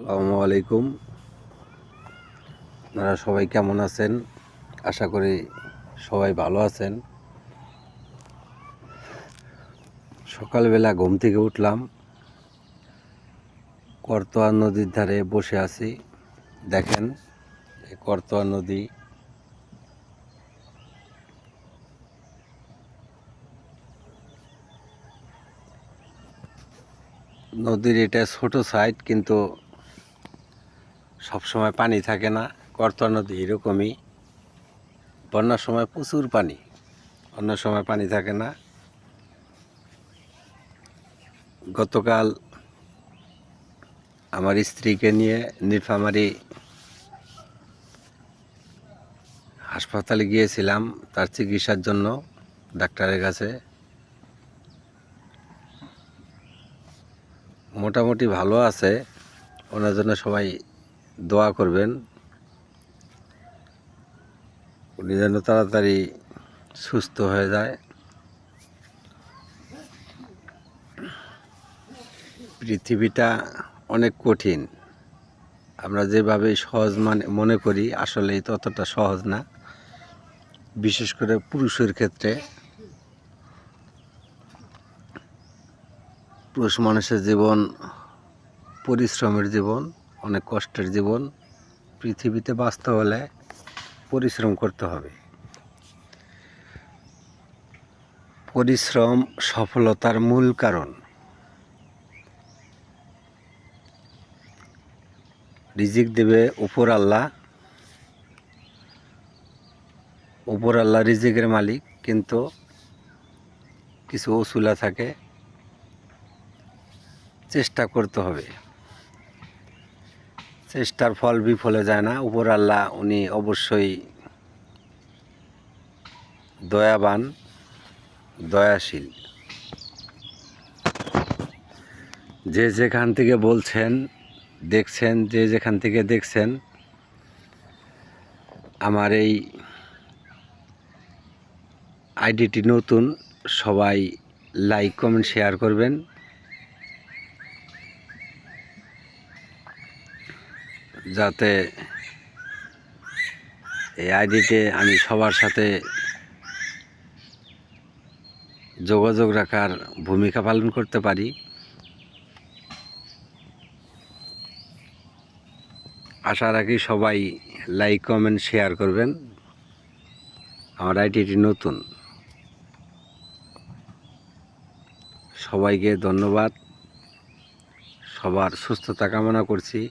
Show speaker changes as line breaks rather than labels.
আসসালামু আলাইকুম। আপনারা সবাই কেমন আছেন? আশা করি সবাই ভালো আছেন। সকালবেলা ঘুম থেকে উঠলাম, করতোয়া নদীর ধারে বসে আছি। দেখেন এই করতোয়া নদী। নদীর এটা ছোট সাইড, কিন্তু সবসময় পানি থাকে না। করতোয়া নদী এরকমই, বন্যার সময় প্রচুর পানি, অন্য সময় পানি থাকে না। গতকাল আমার স্ত্রীকে নিয়ে নীলফামারী হাসপাতালে গিয়েছিলাম তার চিকিৎসার জন্য, ডাক্তারের কাছে। মোটামুটি ভালো আছে, ওনার জন্য সবাই দোয়া করবেন, উনি যেন তাড়াতাড়ি সুস্থ হয়ে যায়। পৃথিবীটা অনেক কঠিন, আমরা যেভাবে সহজ মনে করি আসলে ততটা সহজ না। বিশেষ করে পুরুষের ক্ষেত্রে, পুরুষ মানুষের জীবন পরিশ্রমের জীবন, অনেক কষ্টের জীবন। পৃথিবীতে বাঁচতে হলে পরিশ্রম করতে হবে। পরিশ্রম সফলতার মূল কারণ। রিজিক দেবে উপর আল্লাহ, উপর আল্লাহ রিজিকের মালিক, কিন্তু কিছু অসুলা থাকে, চেষ্টা করতে হবে। চেষ্টার ফল বিফলে যায় না। উপর আল্লাহ উনি অবশ্যই দয়াবান, দয়াশীল। যে যেখান থেকে বলছেন, দেখছেন, যে যেখান থেকে দেখছেন, আমার এই আইডিটি নতুন, সবাই লাইক কমেন্ট শেয়ার করবেন, যাতে এই আইডিতে আমি সবার সাথে যোগাযোগ রাখার ভূমিকা পালন করতে পারি। আশা রাখি সবাই লাইক কমেন্ট শেয়ার করবেন। আমার আইডিটি নতুন। সবাইকে ধন্যবাদ, সবার সুস্থতা কামনা করছি।